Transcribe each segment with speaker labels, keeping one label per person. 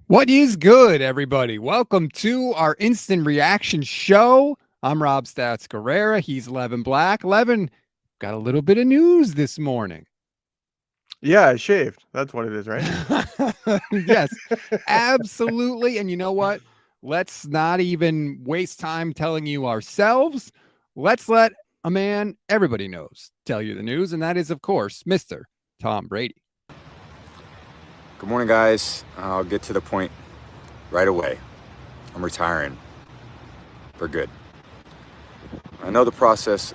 Speaker 1: What is good, everybody? Welcome to our instant reaction show. I'm Rob Stats Guerrera. He's Levin Black. Levin, got a little bit of news this morning.
Speaker 2: Yeah, I shaved. That's what it is, right?
Speaker 1: Yes, absolutely. And you know what? Let's not even waste time telling you ourselves. Let's let a man everybody knows tell you the news, and that is, of course, Mr. Tom Brady.
Speaker 3: Good morning, guys. I'll get to the point right away. I'm retiring for good. I know the process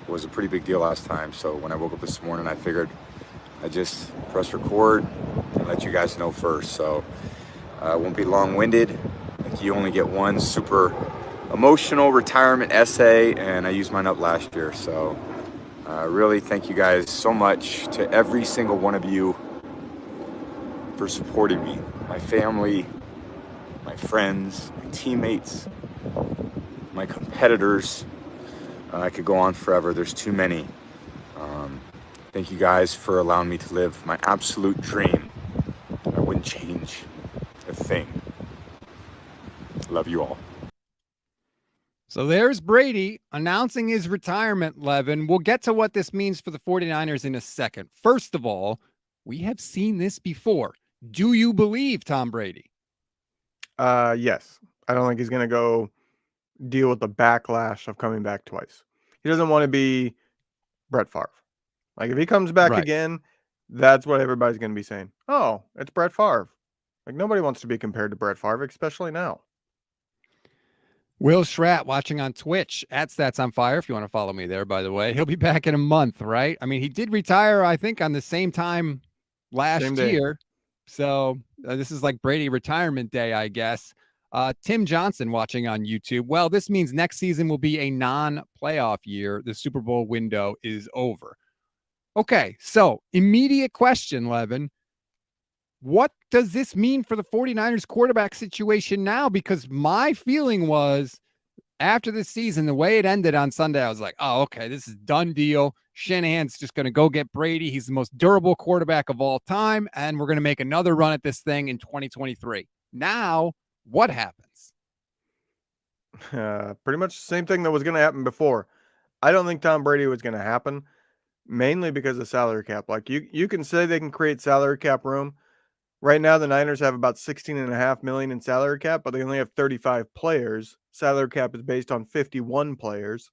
Speaker 3: was a pretty big deal last time, so when I woke up this morning, I figured I'd just press record and let you guys know first. So I won't be long-winded. Like, you only get one super emotional retirement essay, and I used mine up last year. So really thank you guys so much, to every single one of you, for supporting me, my family, my friends, my teammates, my competitors. I could go on forever. There's too many. Thank you guys for allowing me to live my absolute dream. I wouldn't change a thing. Love you all.
Speaker 1: So there's Brady announcing his retirement, Levin. We'll get to what this means for the 49ers in a second. First of all, we have seen this before. Do you believe Tom Brady?
Speaker 2: Yes. I don't think he's going to go deal with the backlash of coming back twice. He doesn't want to be Brett Favre. Like, if he comes back
Speaker 1: Right.
Speaker 2: again, that's what everybody's going to be saying. Oh, it's Brett Favre. Like, nobody wants to be compared to Brett Favre, especially now.
Speaker 1: Will Schratt watching on Twitch at Stats on Fire. If you want to follow me there, by the way, he'll be back in a month, right? I mean, he did retire, I think, on the same time
Speaker 2: Same
Speaker 1: last
Speaker 2: day.
Speaker 1: year. So this is like Brady retirement day, I guess. Tim Johnson watching on YouTube. Well, this means next season will be a non-playoff year. The Super Bowl window is over. Okay, so immediate question, Levin. What does this mean for the 49ers quarterback situation now? Because my feeling was after the season, the way it ended on Sunday, I was like, oh, okay, this is done deal. Shanahan's just going to go get Brady. He's the most durable quarterback of all time, and we're going to make another run at this thing in 2023. Now, what happens?
Speaker 2: Pretty much the same thing that was going to happen before. I don't think Tom Brady was going to happen, mainly because of salary cap. Like, you can say they can create salary cap room. Right now, the Niners have about 16.5 million in salary cap, but they only have 35 players. Salary cap is based on 51 players.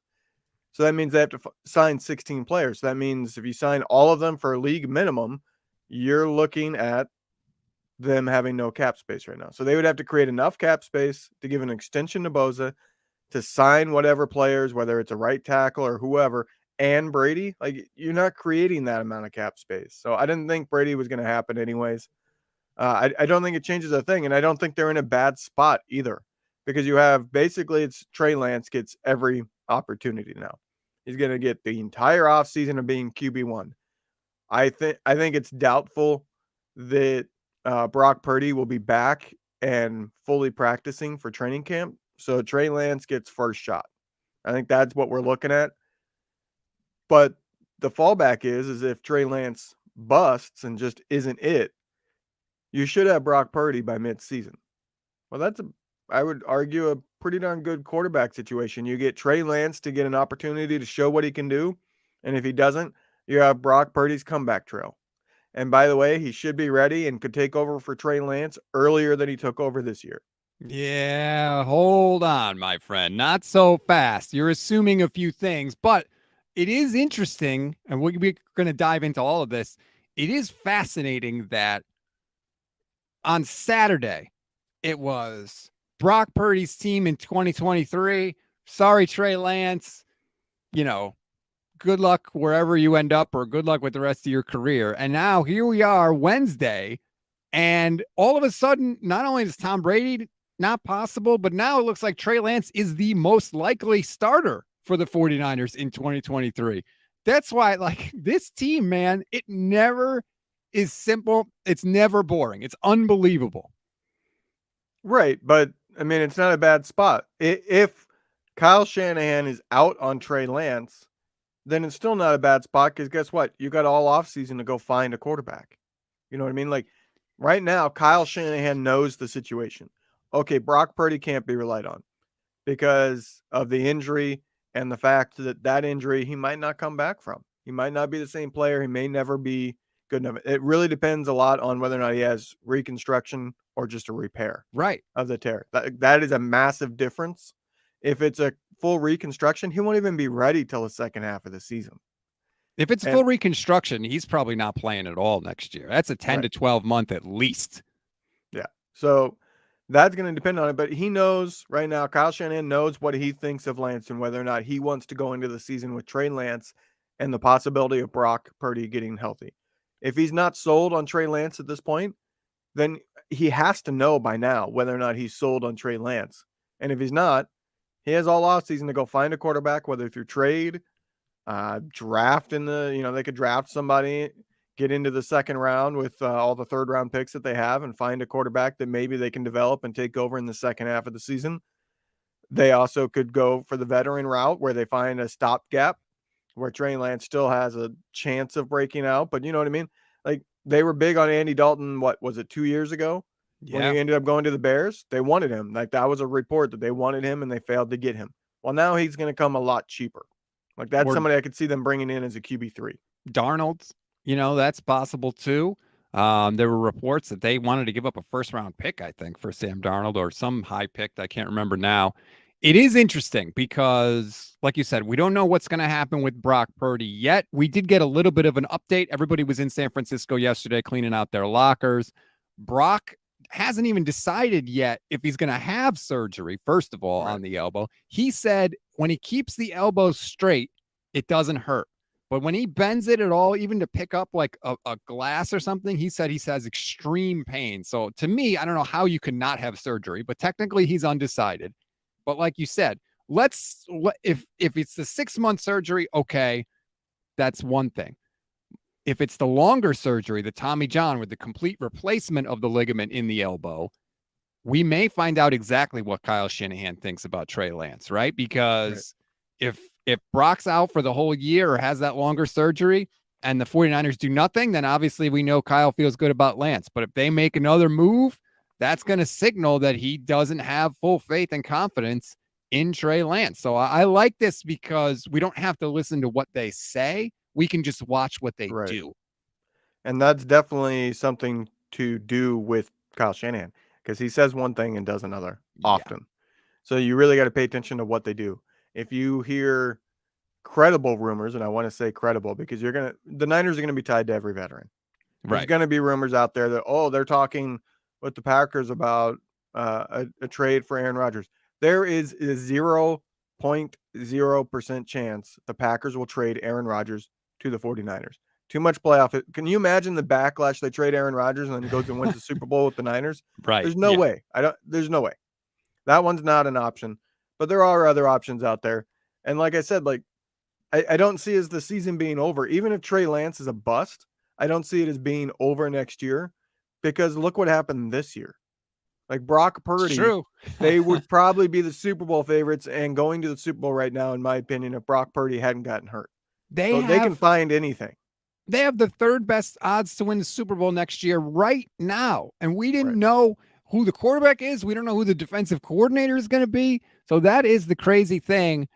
Speaker 2: So that means they have to sign 16 players. So that means if you sign all of them for a league minimum, you're looking at them having no cap space right now. So they would have to create enough cap space to give an extension to Boza, to sign whatever players, whether it's a right tackle or whoever, and Brady. Like, you're not creating that amount of cap space. So I didn't think Brady was going to happen anyways. I don't think it changes a thing, and I don't think they're in a bad spot either, because you have basically, it's Trey Lance gets every opportunity now. He's going to get the entire offseason of being QB1. I think it's doubtful that Brock Purdy will be back and fully practicing for training camp. So Trey Lance gets first shot. I think that's what we're looking at. But the fallback is if Trey Lance busts and just isn't it, you should have Brock Purdy by midseason. Well, I would argue, a pretty darn good quarterback situation. You get Trey Lance to get an opportunity to show what he can do, and if he doesn't, you have Brock Purdy's comeback trail. And by the way, he should be ready and could take over for Trey Lance earlier than he took over this year.
Speaker 1: Yeah, hold on, my friend. Not so fast. You're assuming a few things, but it is interesting, and we're going to dive into all of this. It is fascinating that on Saturday, it was Brock Purdy's team in 2023. Sorry, Trey Lance. You know, good luck wherever you end up, or good luck with the rest of your career. And now here we are, Wednesday, and all of a sudden, not only is Tom Brady not possible, but now it looks like Trey Lance is the most likely starter for the 49ers in 2023. That's why, like, this team, man, it never is simple. It's never boring. It's unbelievable.
Speaker 2: Right, but I mean, it's not a bad spot. If Kyle Shanahan is out on Trey Lance, then it's still not a bad spot, because guess what? You got all offseason to go find a quarterback. You know what I mean? Like, Right now, Kyle Shanahan knows the situation. Okay, Brock Purdy can't be relied on because of the injury and the fact that that injury he might not come back from. He might not be the same player. He may never be good enough. It really depends a lot on whether or not he has reconstruction or just a repair
Speaker 1: Right.
Speaker 2: of the tear. That is a massive difference. If it's a full reconstruction, he won't even be ready till the second half of the season.
Speaker 1: If it's
Speaker 2: And
Speaker 1: full reconstruction, he's probably not playing at all next year. That's a 10
Speaker 2: right,
Speaker 1: to 12 month at least.
Speaker 2: yeah. So that's going to depend on it. But he knows right now, Kyle Shanahan knows what he thinks of Lance and whether or not he wants to go into the season with Trey Lance and the possibility of Brock Purdy getting healthy. If he's not sold on Trey Lance at this point, then he has to know by now whether or not he's sold on Trey Lance. And if he's not, he has all offseason to go find a quarterback, whether through trade, draft they could draft somebody, get into the second round with all the third round picks that they have and find a quarterback that maybe they can develop and take over in the second half of the season. They also could go for the veteran route where they find a stopgap where Trey Lance still has a chance of breaking out. But you know what I mean? Like they were big on Andy Dalton, what was it, 2 years ago? When
Speaker 1: Yeah.
Speaker 2: he ended up going to the Bears, they wanted him. Like that was a report that they wanted him and they failed to get him. Well, now he's going to come a lot cheaper. Like that's
Speaker 1: Or
Speaker 2: somebody I could see them bringing in as a QB3.
Speaker 1: Darnold, that's possible too. There were reports that they wanted to give up a first round pick, I think, for Sam Darnold or some high pick. I can't remember now. It is interesting because, like you said, we don't know what's going to happen with Brock Purdy yet. We did get a little bit of an update. Everybody was in San Francisco yesterday cleaning out their lockers. Brock hasn't even decided yet if he's going to have surgery, first of all, on the elbow. He said when he keeps the elbow straight, it doesn't hurt. But when he bends it at all, even to pick up like a glass or something, he said he has extreme pain. So to me, I don't know how you could not have surgery, but technically he's undecided. But like you said, if it's the 6-month surgery, okay, that's one thing. If it's the longer surgery, the Tommy John with the complete replacement of the ligament in the elbow, we may find out exactly what Kyle Shanahan thinks about Trey Lance, right? Because if Brock's out for the whole year or has that longer surgery and the 49ers do nothing, then obviously we know Kyle feels good about Lance. But if they make another move, that's going to signal that he doesn't have full faith and confidence in Trey Lance. So I like this because we don't have to listen to what they say. We can just watch what they do.
Speaker 2: And that's definitely something to do with Kyle Shanahan because he says one thing and does another often. So you really got to pay attention to what they do. If you hear credible rumors, and I want to say credible because the Niners are going to be tied to every veteran. There's going to be rumors out there that, they're talking with the Packers about a trade for Aaron Rodgers. There is a 0.0% chance the Packers will trade Aaron Rodgers to the 49ers. Too much playoff. Can you imagine the backlash? They trade Aaron Rodgers and then he goes and wins the Super Bowl with the Niners.
Speaker 1: Right.
Speaker 2: There's no way. There's no way. That one's not an option. But there are other options out there. And like I said, I don't see as the season being over. Even if Trey Lance is a bust, I don't see it as being over next year because look what happened this year. Like Brock Purdy, they would probably be the Super Bowl favorites and going to the Super Bowl right now, in my opinion, if Brock Purdy hadn't gotten hurt. They can find anything.
Speaker 1: They have the third best odds to win the Super Bowl next year right now. And we didn't know who the quarterback is. We don't know who the defensive coordinator is going to be. So that is the crazy thing.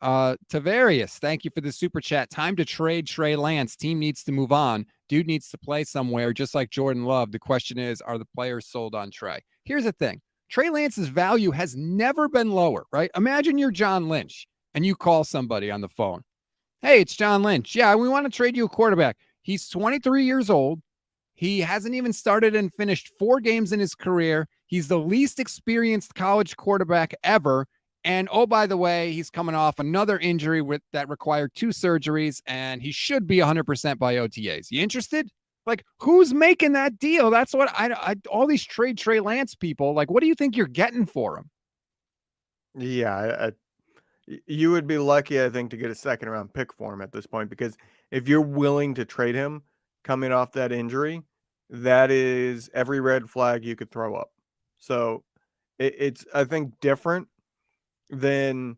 Speaker 1: Tavarius, thank you for the super chat. Time to trade Trey Lance. Team needs to move on. Dude needs to play somewhere, just like Jordan Love. The question is, are the players sold on Trey? Here's the thing. Trey Lance's value has never been lower, right? Imagine you're John Lynch and you call somebody on the phone. Hey, it's John Lynch. Yeah, we want to trade you a quarterback. He's 23 years old. He hasn't even started and finished 4 games in his career. He's the least experienced college quarterback ever. And oh, by the way, he's coming off another injury that required 2 surgeries, and he should be 100% by OTAs. You interested? Like, who's making that deal? That's what all these Trey Lance people, like, what do you think you're getting for him?
Speaker 2: Yeah, you would be lucky, I think, to get a second round pick for him at this point, because if you're willing to trade him coming off that injury, that is every red flag you could throw up. So it's, I think, different than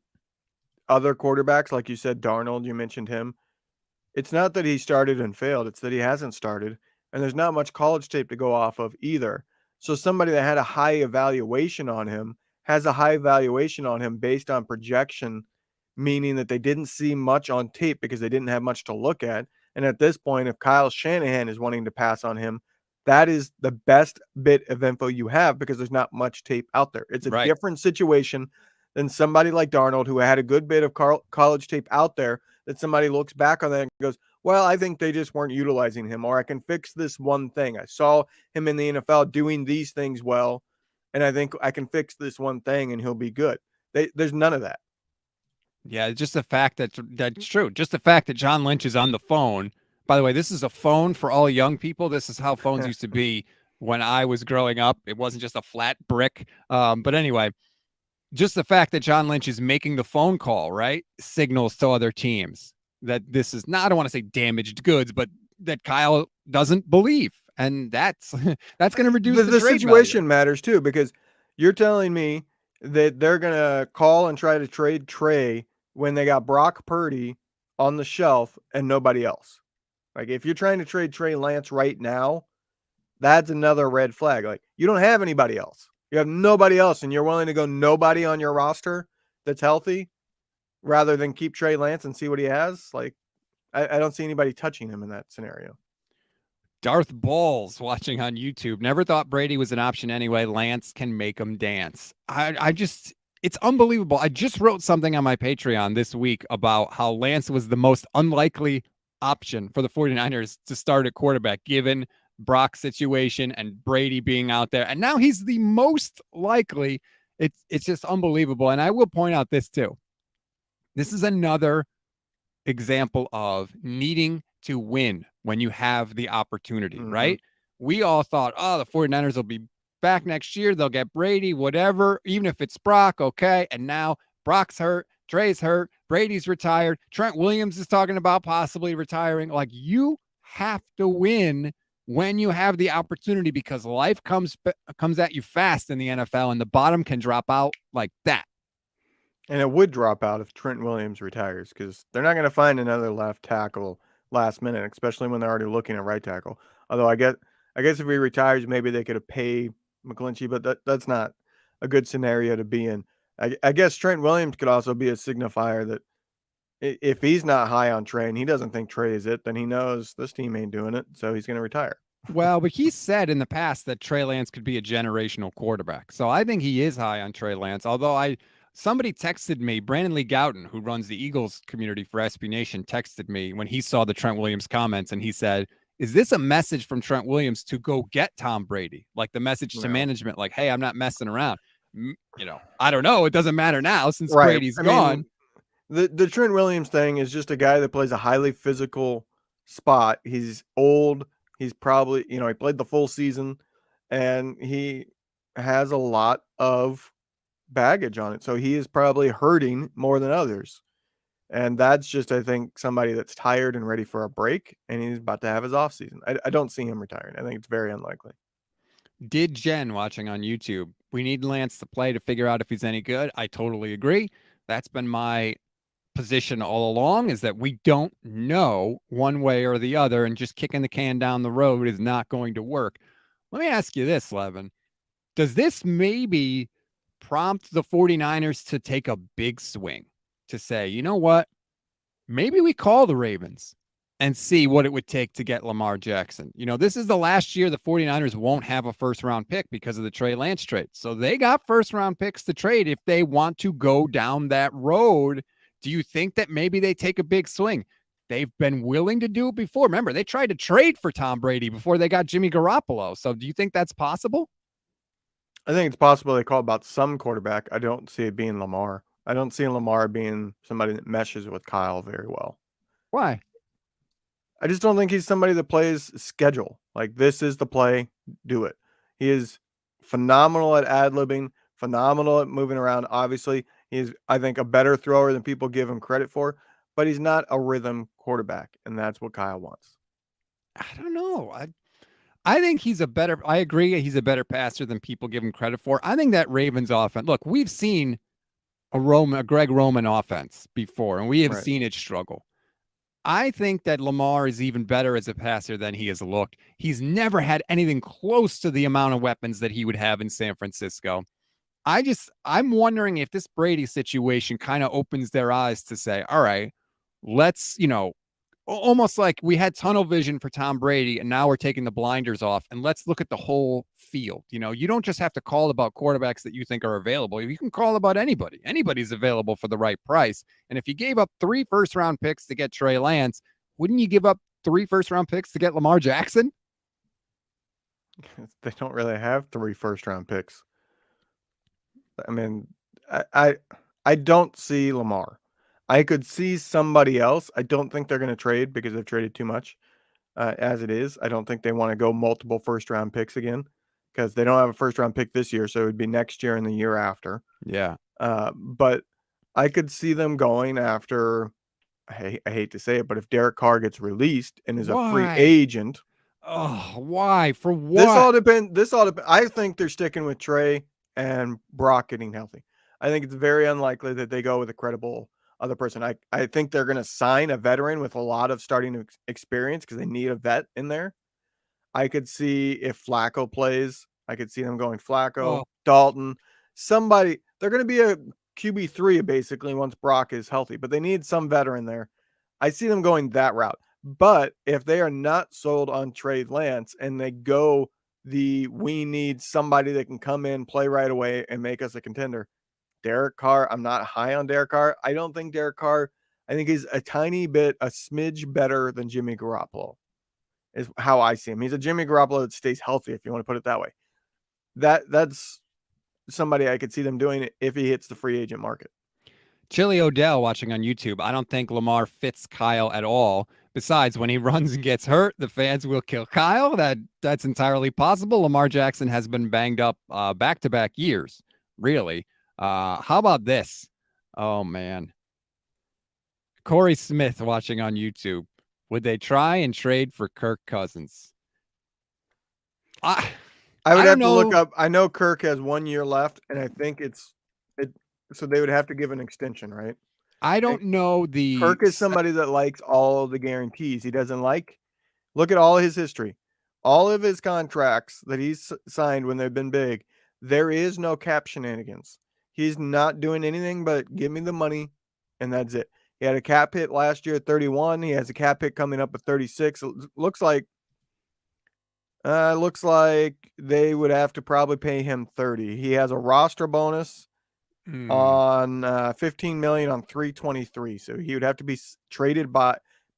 Speaker 2: other quarterbacks. Like you said, Darnold, you mentioned him. It's not that he started and failed. It's that he hasn't started and there's not much college tape to go off of either. So somebody that had a high evaluation on him has a high evaluation on him based on projection, meaning that they didn't see much on tape because they didn't have much to look at. And at this point, if Kyle Shanahan is wanting to pass on him, that is the best bit of info you have because there's not much tape out there. It's a
Speaker 1: Right.
Speaker 2: different situation than somebody like Darnold who had a good bit of college tape out there that somebody looks back on that and goes, well, I think they just weren't utilizing him, or I can fix this one thing. I saw him in the NFL doing these things well, and I think I can fix this one thing and he'll be good. There's none of that.
Speaker 1: Yeah, just the fact that's true. Just the fact that John Lynch is on the phone. By the way, this is a phone for all young people. This is how phones used to be when I was growing up. It wasn't just a flat brick. But anyway, just the fact that John Lynch is making the phone call, right, signals to other teams that this is not, I don't want to say damaged goods, but that Kyle doesn't believe. And that's going to reduce the trade
Speaker 2: situation
Speaker 1: value.
Speaker 2: matters too, because you're telling me that they're going to call and try to trade Trey when they got Brock Purdy on the shelf and nobody else. Like, if you're trying to trade Trey Lance right now, that's another red flag. Like, you don't have anybody else. You have nobody else, and you're willing to go nobody on your roster that's healthy rather than keep Trey Lance and see what he has. Like, I don't see anybody touching him in that scenario.
Speaker 1: Darth Balls watching on YouTube. Never thought Brady was an option anyway. Lance can make him dance. It's unbelievable. I just wrote something on my Patreon this week about how Lance was the most unlikely option for the 49ers to start at quarterback, given Brock's situation and Brady being out there. And now he's the most likely. It's just unbelievable. And I will point out this too. This is another example of needing to win when you have the opportunity, right? We all thought, oh, the 49ers will be back next year. They'll get Brady, whatever, even if it's Brock, okay. And now Brock's hurt, Trey's hurt, Brady's retired, Trent Williams is talking about possibly retiring. Like, you have to win when you have the opportunity because life comes at you fast in the NFL and the bottom can drop out like that.
Speaker 2: And it would drop out if Trent Williams retires because they're not going to find another left tackle last minute, especially when they're already looking at right tackle. Although I guess if he retires, maybe they could have paid McGlinchey, but that's not a good scenario to be in. I guess Trent Williams could also be a signifier that if he's not high on Trey and he doesn't think Trey is it, then he knows this team ain't doing it, so he's going to retire.
Speaker 1: Well, but he said in the past that Trey Lance could be a generational quarterback. So I think he is high on Trey Lance, although somebody texted me, Brandon Lee Gouton, who runs the Eagles community for SB Nation, texted me when he saw the Trent Williams comments, and he said, is this a message from Trent Williams to go get Tom Brady? Like the message to management, like, hey, I'm not messing around. I don't know. It doesn't matter now since Brady's gone.
Speaker 2: The Trent Williams thing is just a guy that plays a highly physical spot. He's old. He's probably, he played the full season, and he has a lot of baggage on it. So he is probably hurting more than others. And that's just, I think, somebody that's tired and ready for a break, and he's about to have his off season. I don't see him retiring. I think it's very unlikely.
Speaker 1: Did Jen watching on YouTube, we need Lance to play to figure out if he's any good. I totally agree. That's been my position all along, is that we don't know one way or the other, and just kicking the can down the road is not going to work. Let me ask you this, Levin. Does this maybe prompt the 49ers to take a big swing, to say, you know what, maybe we call the Ravens and see what it would take to get Lamar Jackson? This is the last year the 49ers won't have a first-round pick because of the Trey Lance trade. So they got first-round picks to trade if they want to go down that road. Do you think that maybe they take a big swing? They've been willing to do it before. Remember, they tried to trade for Tom Brady before they got Jimmy Garoppolo. So do you think that's possible?
Speaker 2: I think it's possible they call about some quarterback. I don't see it being Lamar. I don't see Lamar being somebody that meshes with Kyle very well.
Speaker 1: Why?
Speaker 2: I just don't think he's somebody that plays schedule. Like, this is the play, do it. He is phenomenal at ad-libbing, phenomenal at moving around. Obviously, he is, I think, a better thrower than people give him credit for, but he's not a rhythm quarterback, and that's what Kyle wants.
Speaker 1: I don't know. I think I agree, he's a better passer than people give him credit for. I think that Ravens offense, look, we've seen a Greg Roman offense before, and we have seen it struggle. I think that Lamar is even better as a passer than he has looked. He's never had anything close to the amount of weapons that he would have in San Francisco. I'm wondering if this Brady situation kind of opens their eyes to say, all right, let's, almost like we had tunnel vision for Tom Brady and now we're taking the blinders off and let's look at the whole field. You don't just have to call about quarterbacks that you think are available. You can call about anybody. Anybody's available for the right price. And if you gave up 3 first-round picks to get Trey Lance, wouldn't you give up 3 first-round picks to get Lamar Jackson?
Speaker 2: They don't really have 3 first-round picks. I mean, I don't see Lamar. I could see somebody else. I don't think they're going to trade because they've traded too much as it is. I don't think they want to go multiple first-round picks again because they don't have a first-round pick this year, so it would be next year and the year after.
Speaker 1: Yeah.
Speaker 2: But I could see them going after. I hate to say it, but if Derek Carr gets released and is a free
Speaker 1: Why?
Speaker 2: agent,
Speaker 1: Why? For what?
Speaker 2: this all depends. I think they're sticking with Trey and Brock getting healthy. I think it's very unlikely that they go with a credible other person. I think they're going to sign a veteran with a lot of starting experience because they need a vet in there. I could see if Flacco plays, I could see them going Flacco, Dalton, somebody. They're going to be a QB3 basically once Brock is healthy, but they need some veteran there. I see them going that route. But if they are not sold on Trey Lance and they go we need somebody that can come in, play right away, and make us a contender. Derek Carr, I'm not high on Derek Carr. I don't think Derek Carr, I think he's a smidge better than Jimmy Garoppolo, is how I see him. He's a Jimmy Garoppolo that stays healthy, if you want to put it that way. That's somebody I could see them doing it if he hits the free agent market.
Speaker 1: Chili Odell watching on YouTube. I don't think Lamar fits Kyle at all. Besides, when he runs and gets hurt, the fans will kill Kyle. That's entirely possible. Lamar Jackson has been banged up back-to-back years, really. How about this? Oh, man. Corey Smith watching on YouTube. Would they try and trade for Kirk Cousins?
Speaker 2: I would have to look up. I know Kirk has 1 year left, and I think so they would have to give an extension, right?
Speaker 1: I don't know the
Speaker 2: Kirk is somebody that likes all the guarantees. He doesn't look at all his history. All of his contracts that he's signed when they've been big, there is no cap shenanigans. He's not doing anything but give me the money, and that's it. He had a cap hit last year at 31. He has a cap hit coming up at 36. It looks like they would have to probably pay him 30. He has a roster bonus on $15 million on 3/23. So he would have to be traded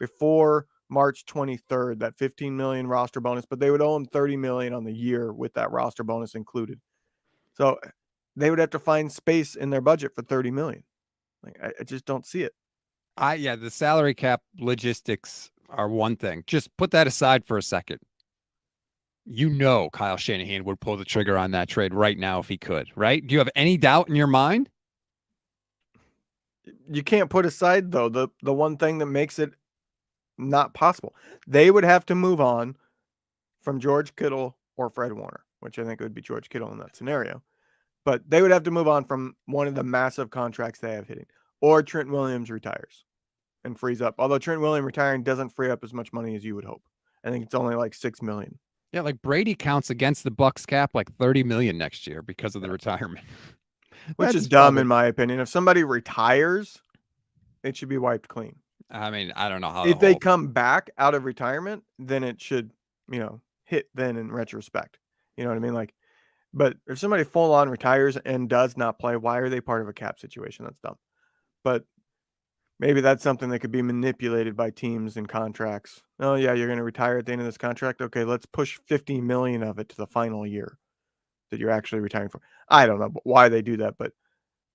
Speaker 2: before March 23rd, that $15 million roster bonus, but they would owe him $30 million on the year with that roster bonus included. So they would have to find space in their budget for $30 million. Like, I just don't see it.
Speaker 1: The salary cap logistics are one thing. Just put that aside for a second. Kyle Shanahan would pull the trigger on that trade right now if he could, right? Do you have any doubt in your mind?
Speaker 2: You can't put aside, though, the one thing that makes it not possible. They would have to move on from George Kittle or Fred Warner, which I think would be George Kittle in that scenario. But they would have to move on from one of the massive contracts they have hitting, or Trent Williams retires and frees up. Although Trent Williams retiring doesn't free up as much money as you would hope. I think it's only like $6 million.
Speaker 1: Yeah, like Brady counts against the Bucks cap like $30 million next year because of the retirement.
Speaker 2: Which is dumb in my opinion. If somebody retires, it should be wiped clean.
Speaker 1: I mean, I don't know how.
Speaker 2: If they come back out of retirement, then it should, hit then in retrospect. You know what I mean? Like, but if somebody full on retires and does not play, why are they part of a cap situation? That's dumb. But maybe that's something that could be manipulated by teams and contracts. Oh yeah, you're going to retire at the end of this contract. Okay, let's push 50 million of it to the final year that you're actually retiring for. I don't know why they do that, but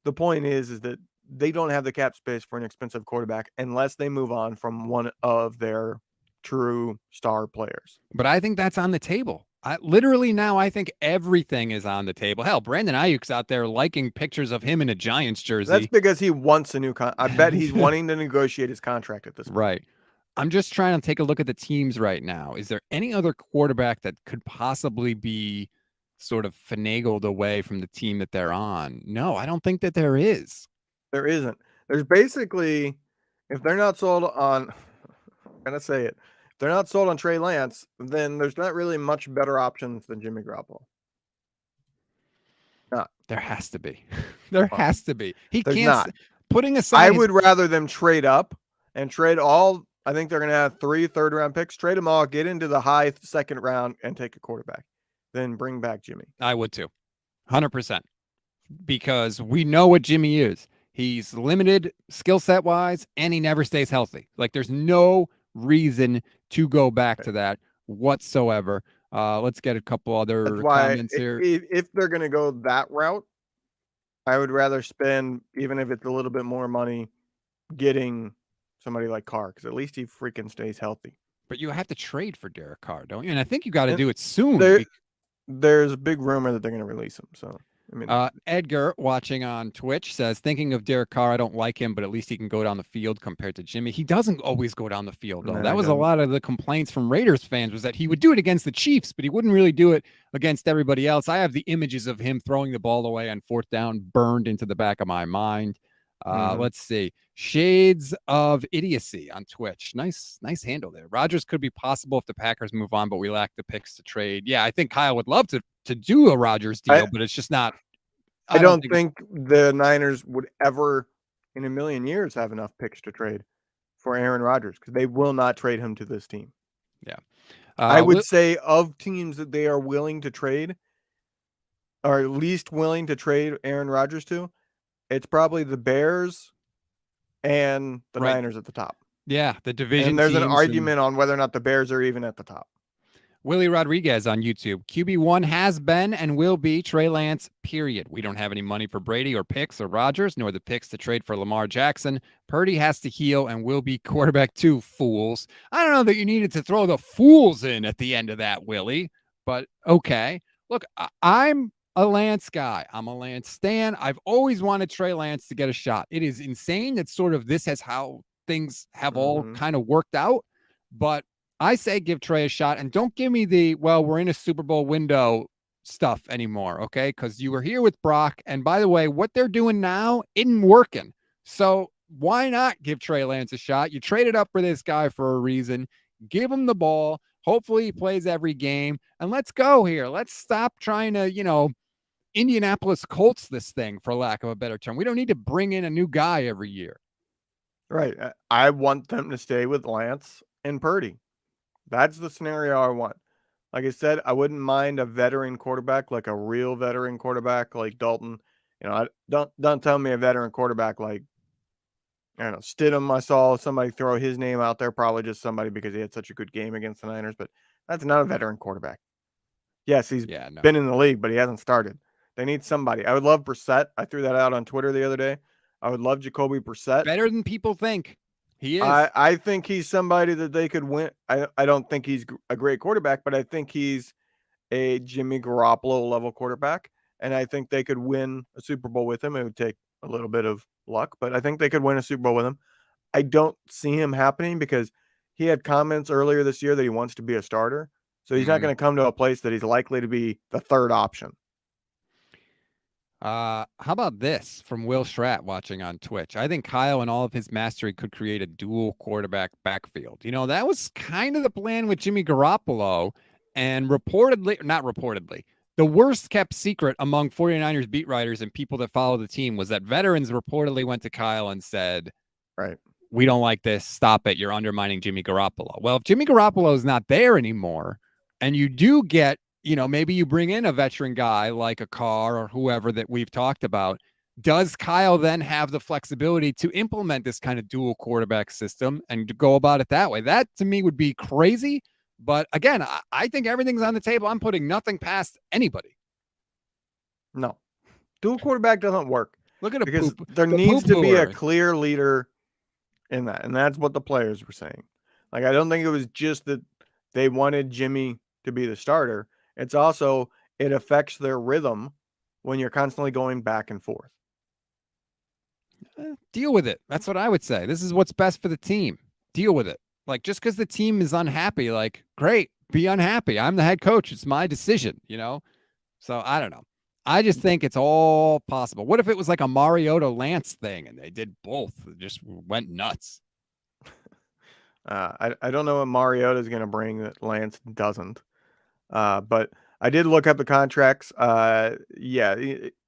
Speaker 2: the point is that they don't have the cap space for an expensive quarterback unless they move on from one of their true star players.
Speaker 1: But I think that's on the table. Literally now, I think everything is on the table. Hell, Brandon Ayuk's out there liking pictures of him in a Giants jersey.
Speaker 2: That's because he wants a new I bet he's wanting to negotiate his contract at this point.
Speaker 1: Right. I'm just trying to take a look at the teams right now. Is there any other quarterback that could possibly be sort of finagled away from the team that they're on? No, I don't think that there is.
Speaker 2: There isn't. There's basically, if they're not sold on, gonna say it. If they're not sold on Trey Lance, then there's not really much better options than Jimmy Garoppolo. Not.
Speaker 1: There has to be. There has to be. He
Speaker 2: There's
Speaker 1: can't.
Speaker 2: not.
Speaker 1: Putting
Speaker 2: I
Speaker 1: aside,
Speaker 2: would rather them trade up and trade all. I think they're going to have 3 third-round picks. Trade them all, get into the high second round, and take a quarterback. Then bring back Jimmy.
Speaker 1: I would too, 100%, because we know what Jimmy is. He's limited skill set wise, and he never stays healthy. Like there's no reason to go back to that whatsoever. Let's get a couple other
Speaker 2: That's why
Speaker 1: comments here.
Speaker 2: if they're going to go that route, I would rather spend, even if it's a little bit more money, getting somebody like Carr, because at least he freaking stays healthy.
Speaker 1: But you have to trade for Derek Carr, don't you? And I think you got to
Speaker 2: And
Speaker 1: do it soon.
Speaker 2: There's a big rumor that they're going to release him. So, I mean,
Speaker 1: Edgar, watching on Twitch, says, thinking of Derek Carr, I don't like him, but at least he can go down the field compared to Jimmy. He doesn't always go down the field, though.
Speaker 2: No,
Speaker 1: That
Speaker 2: he
Speaker 1: was a
Speaker 2: doesn't.
Speaker 1: lot of the complaints from Raiders fans, was that he would do it against the Chiefs, but he wouldn't really do it against everybody else. I have the images of him throwing the ball away on 4th down burned into the back of my mind. Let's see. Shades of Idiocy on Twitch. Nice handle there. Rodgers could be possible if the Packers move on, but we lack the picks to trade. Yeah, I think Kyle would love to do a Rodgers deal, but it's just not.
Speaker 2: I don't think the Niners would ever in a million years have enough picks to trade for Aaron Rodgers, because they will not trade him to this team.
Speaker 1: Yeah.
Speaker 2: I would say of teams that they are willing to trade, or at least willing to trade Aaron Rodgers to, it's probably the Bears and the Niners at the top.
Speaker 1: Yeah, the division.
Speaker 2: And there's an argument on whether or not the Bears are even at the top.
Speaker 1: Willie Rodriguez on YouTube. QB1 has been and will be Trey Lance, period. We don't have any money for Brady or picks or Rodgers, nor the picks to trade for Lamar Jackson. Purdy has to heal and will be quarterback 2, fools. I don't know that you needed to throw the fools in at the end of that, Willie, but okay. Look, I'm a Lance guy. I'm a Lance stan. I've always wanted Trey Lance to get a shot. It is insane that sort of this has how things have all kind of worked out, but I say give Trey a shot, and don't give me the, well, we're in a Super Bowl window stuff anymore, okay? Because you were here with Brock, and by the way, what they're doing now isn't working. So why not give Trey Lance a shot? You traded up for this guy for a reason. Give him the ball. Hopefully he plays every game, and let's go here. Let's stop trying to, Indianapolis Colts this thing, for lack of a better term. We don't need to bring in a new guy every year.
Speaker 2: Right. I want them to stay with Lance and Purdy. That's the scenario I want. Like I said, I wouldn't mind a veteran quarterback, like a real veteran quarterback like Dalton. Don't tell me a veteran quarterback like, I don't know, Stidham. I saw somebody throw his name out there, probably just somebody because he had such a good game against the Niners, but that's not a veteran quarterback. Yes, he's been in the league, but he hasn't started. They need somebody. I would love Brissett. I threw that out on Twitter the other day. I would love Jacoby Brissett.
Speaker 1: Better than people think. He is.
Speaker 2: I think he's somebody that they could win. I don't think he's a great quarterback, but I think he's a Jimmy Garoppolo level quarterback. And I think they could win a Super Bowl with him. It would take a little bit of luck, but I think they could win a Super Bowl with him. I don't see him happening because he had comments earlier this year that he wants to be a starter. So he's not going to come to a place that he's likely to be the third option.
Speaker 1: How about this from Will Schratt watching on Twitch? I think Kyle and all of his mastery could create a dual quarterback backfield. That was kind of the plan with Jimmy Garoppolo, and not reportedly, the worst kept secret among 49ers beat writers and people that follow the team was that veterans reportedly went to Kyle and said,
Speaker 2: right,
Speaker 1: we don't like this. Stop it. You're undermining Jimmy Garoppolo. Well, if Jimmy Garoppolo is not there anymore, and you do get, maybe you bring in a veteran guy like a Carr or whoever that we've talked about. Does Kyle then have the flexibility to implement this kind of dual quarterback system and to go about it that way? That to me would be crazy. But again, I think everything's on the table. I'm putting nothing past anybody.
Speaker 2: No, dual quarterback doesn't work.
Speaker 1: Look at
Speaker 2: because there needs to be a clear leader in that. And that's what the players were saying. Like, I don't think it was just that they wanted Jimmy to be the starter. It's also, it affects their rhythm when you're constantly going back and forth.
Speaker 1: Deal with it. That's what I would say. This is what's best for the team. Deal with it. Like, just because the team is unhappy, like, great, be unhappy. I'm the head coach. It's my decision, So I don't know. I just think it's all possible. What if it was like a Mariota Lance thing and they did both? It just went nuts.
Speaker 2: I don't know what Mariota is going to bring that Lance doesn't. But I did look up the contracts.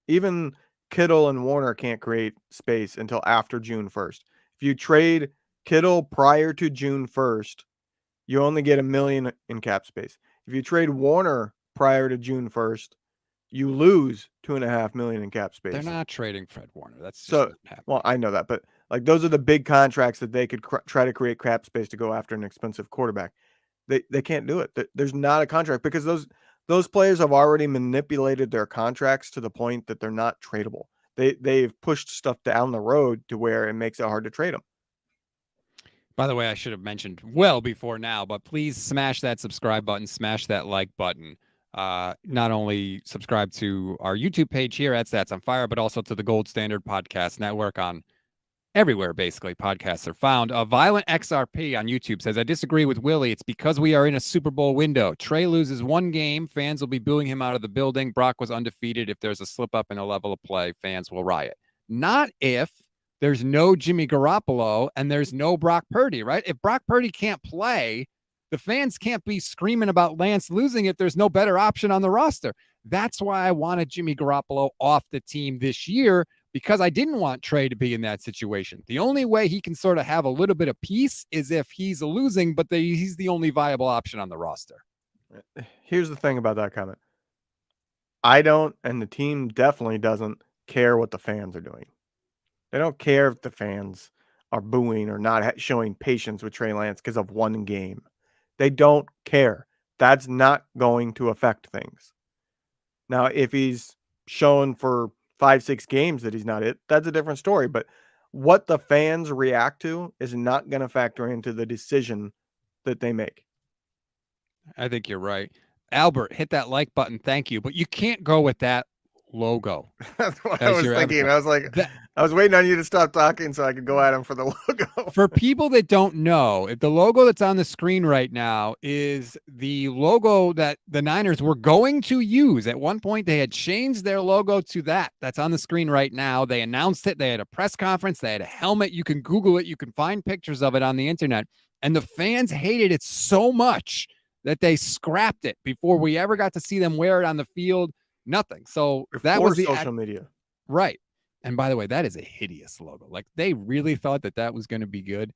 Speaker 2: Even Kittle and Warner can't create space until after June 1st. If you trade Kittle prior to June 1st, you only get $1 million in cap space. If you trade Warner prior to June 1st, you lose $2.5 million in cap space.
Speaker 1: They're not trading Fred Warner. That's just
Speaker 2: So,
Speaker 1: not happening.
Speaker 2: well, I know that, but like those are the big contracts that they could try to create cap space to go after an expensive quarterback. They can't do it. There's not a contract because those players have already manipulated their contracts to the point that they're not tradable. They've pushed stuff down the road to where it makes it hard to trade them.
Speaker 1: By the way, I should have mentioned well before now, but please smash that subscribe button, smash that like button. Not only subscribe to our YouTube page here at Stats on Fire, but also to the Gold Standard Podcast Network on everywhere, basically, podcasts are found. Violent XRP on YouTube says, I disagree with Willie. It's because we are in a Super Bowl window. Trey loses one game. Fans will be booing him out of the building. Brock was undefeated. If there's a slip up in a level of play, fans will riot. Not if there's no Jimmy Garoppolo and there's no Brock Purdy, right? If Brock Purdy can't play, the fans can't be screaming about Lance losing if there's no better option on the roster. That's why I wanted Jimmy Garoppolo off the team this year, because I didn't want Trey to be in that situation. The only way he can sort of have a little bit of peace is if he's losing, but he's the only viable option on the roster.
Speaker 2: Here's the thing about that comment. I don't, and the team definitely doesn't care what the fans are doing. They don't care if the fans are booing or not showing patience with Trey Lance because of one game. They don't care. That's not going to affect things. Now, if he's shown for 5-6 games that he's not it, that's a different story. But what the fans react to is not going to factor into the decision that they make.
Speaker 1: I think you're right. Albert, hit that like button. Thank you. But you can't go with that logo.
Speaker 2: That's what I was thinking.
Speaker 1: Avatar.
Speaker 2: I was like, I was waiting on you to stop talking so I could go at him for the logo.
Speaker 1: For people that don't know, the logo that's on the screen right now is the logo that the Niners were going to use. At one point, they had changed their logo to that. That's on the screen right now. They announced it. They had a press conference. They had a helmet. You can Google it. You can find pictures of it on the internet. And the fans hated it so much that they scrapped it before we ever got to see them wear it on the field. Nothing. So that was the
Speaker 2: social media.
Speaker 1: Right. And by the way, that is a hideous logo. Like, they really thought that was going to be good.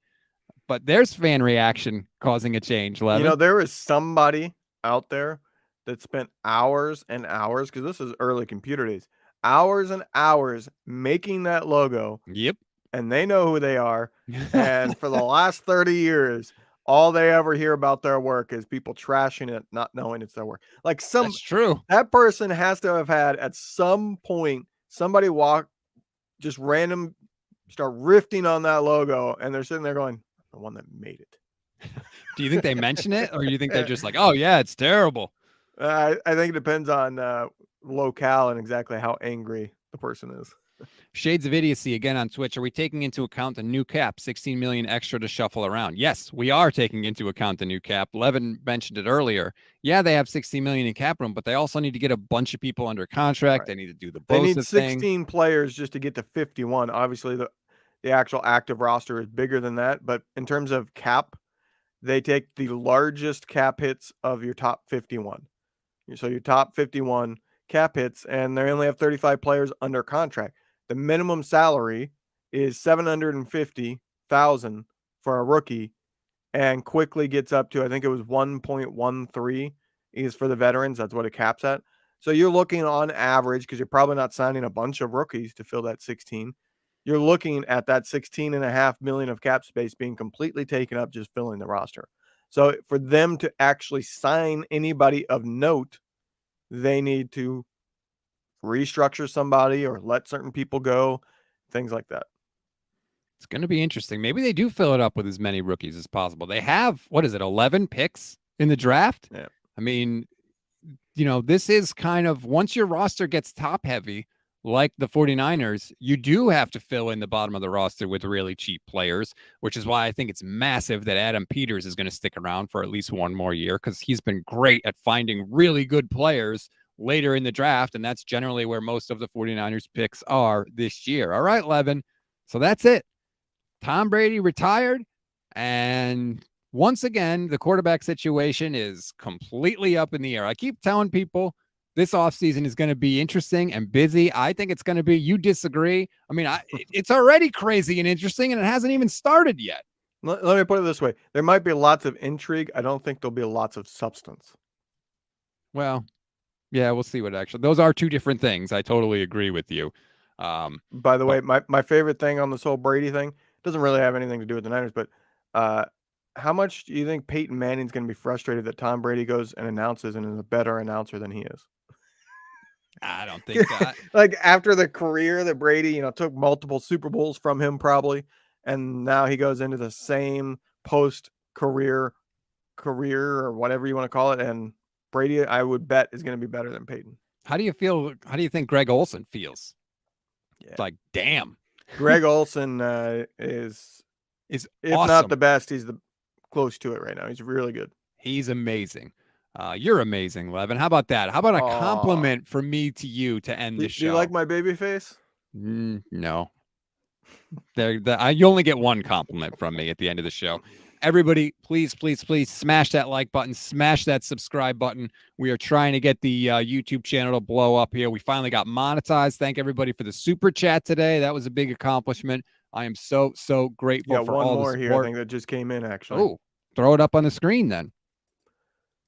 Speaker 1: But there's fan reaction causing a change, Levin.
Speaker 2: You know, there is somebody out there that spent hours and hours, because this is early computer days, hours and hours making that logo.
Speaker 1: Yep.
Speaker 2: And they know who they are. And for the last 30 years, all they ever hear about their work is people trashing it, not knowing it's their work. Like,
Speaker 1: That's true.
Speaker 2: That person has to have had at some point somebody just random start riffing on that logo, and they're sitting there going, the one that made it.
Speaker 1: Do you think they mention it, or do you think they're just like, oh yeah, it's terrible?
Speaker 2: I think it depends on locale and exactly how angry the person is.
Speaker 1: Shades of Idiocy again on Twitch. Are we taking into account the new cap, 16 million extra to shuffle around? Yes, we are taking into account the new cap. Levin mentioned it earlier. Yeah, they have 16 million in cap room, but they also need to get a bunch of people under contract. Right. They need to do the Bosa
Speaker 2: They need 16
Speaker 1: thing.
Speaker 2: players just to get to 51. Obviously, the actual active roster is bigger than that, but in terms of cap, they take the largest cap hits of your top 51. So your top 51 cap hits, and they only have 35 players under contract. The minimum salary is $750,000 for a rookie, and quickly gets up to, I think it was 1.13 is for the veterans. That's what it caps at. So you're looking on average, because you're probably not signing a bunch of rookies to fill that 16. You're looking at that 16.5 million of cap space being completely taken up just filling the roster. So for them to actually sign anybody of note, they need to restructure somebody or let certain people go, things like that.
Speaker 1: It's going to be interesting. Maybe they do fill it up with as many rookies as possible. They have, 11 picks in the draft?
Speaker 2: Yeah.
Speaker 1: I mean, this is kind of, once your roster gets top heavy, like the 49ers, you do have to fill in the bottom of the roster with really cheap players, which is why I think it's massive that Adam Peters is going to stick around for at least one more year, because he's been great at finding really good players later in the draft, and that's generally where most of the 49ers picks are this year. All right, Levin. So that's it. Tom Brady retired. And once again, the quarterback situation is completely up in the air. I keep telling people this offseason is going to be interesting and busy. I think it's going to be, you disagree. I mean, it's already crazy and interesting, and it hasn't even started yet.
Speaker 2: Let me put it this way. There might be lots of intrigue. I don't think there'll be lots of substance.
Speaker 1: Well, yeah, we'll see what actually. Those are two different things. I totally agree with you.
Speaker 2: By the way, my favorite thing on this whole Brady thing doesn't really have anything to do with the Niners, but how much do you think Peyton Manning's going to be frustrated that Tom Brady goes and announces and is a better announcer than he is?
Speaker 1: I don't think that.
Speaker 2: Like after the career that Brady, took multiple Super Bowls from him probably, and now he goes into the same post-career or whatever you want to call it, and Brady, I would bet, is going to be better than Peyton.
Speaker 1: How do you feel? How do you think Greg Olson feels?
Speaker 2: Yeah.
Speaker 1: It's like, damn.
Speaker 2: Greg Olson is
Speaker 1: Is
Speaker 2: if
Speaker 1: awesome.
Speaker 2: not the best, he's close to it right now. He's really good.
Speaker 1: He's amazing. You're amazing, Levin. How about that? How about a compliment from me to you to end the show?
Speaker 2: Do you like my baby face?
Speaker 1: No. You only get one compliment from me at the end of the show. Everybody, please, please, please smash that like button, smash that subscribe button. We are trying to get the YouTube channel to blow up here. We finally got monetized. Thank everybody for the super chat today. That was a big accomplishment. I am so grateful for all the support.
Speaker 2: Here, I think that just came in actually.
Speaker 1: Oh, throw it up on the screen then.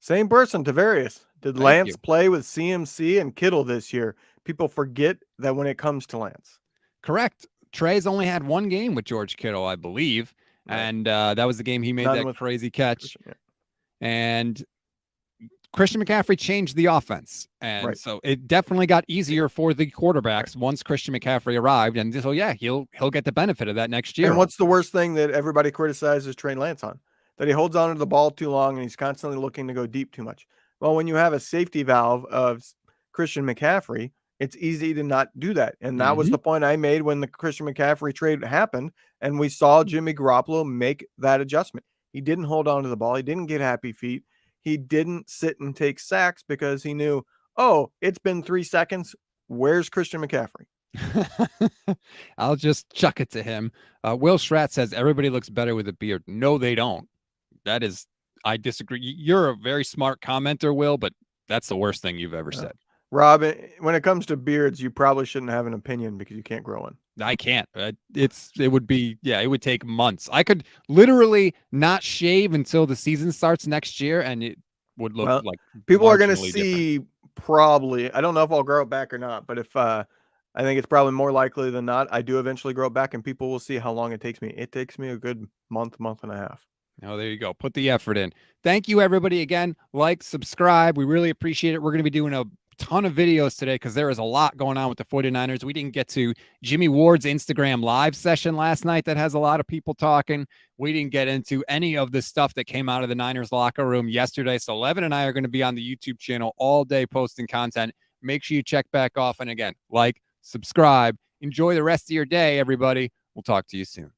Speaker 2: Same person, Tavarius. Did Lance play with CMC and Kittle this year? People forget that when it comes to Lance.
Speaker 1: Correct. Trey's only had one game with George Kittle, I believe. Right. And that was the game he made that crazy catch.
Speaker 2: Yeah.
Speaker 1: And Christian McCaffrey changed the offense. And so it definitely got easier for the quarterbacks once Christian McCaffrey arrived. And so, yeah, he'll get the benefit of that next year.
Speaker 2: And what's the worst thing that everybody criticizes Trey Lance on? That he holds on to the ball too long and he's constantly looking to go deep too much. Well, when you have a safety valve of Christian McCaffrey, it's easy to not do that. And that was the point I made when the Christian McCaffrey trade happened. And we saw Jimmy Garoppolo make that adjustment. He didn't hold on to the ball. He didn't get happy feet. He didn't sit and take sacks because he knew, oh, it's been 3 seconds. Where's Christian McCaffrey?
Speaker 1: I'll just chuck it to him. Will Schratt says everybody looks better with a beard. No, they don't. I disagree. You're a very smart commenter, Will, but that's the worst thing you've ever said.
Speaker 2: Rob, when it comes to beards, you probably shouldn't have an opinion because you can't grow one.
Speaker 1: I can't. It would take months. I could literally not shave until the season starts next year, and it would look like
Speaker 2: people are going to see probably. I don't know if I'll grow it back or not, but if I think it's probably more likely than not, I do eventually grow it back, and people will see how long it takes me. It takes me a good month and a half.
Speaker 1: Oh, there you go. Put the effort in. Thank you, everybody. Again, like, subscribe. We really appreciate it. We're going to be doing a ton of videos today because there is a lot going on with the 49ers. We didn't get to Jimmy Ward's Instagram live session last night that has a lot of people talking. We didn't get into any of the stuff that came out of the Niners locker room yesterday. So Levin and I are going to be on the YouTube channel all day posting content. Make sure you check back off. And again, like, subscribe. Enjoy the rest of your day, everybody. We'll talk to you soon.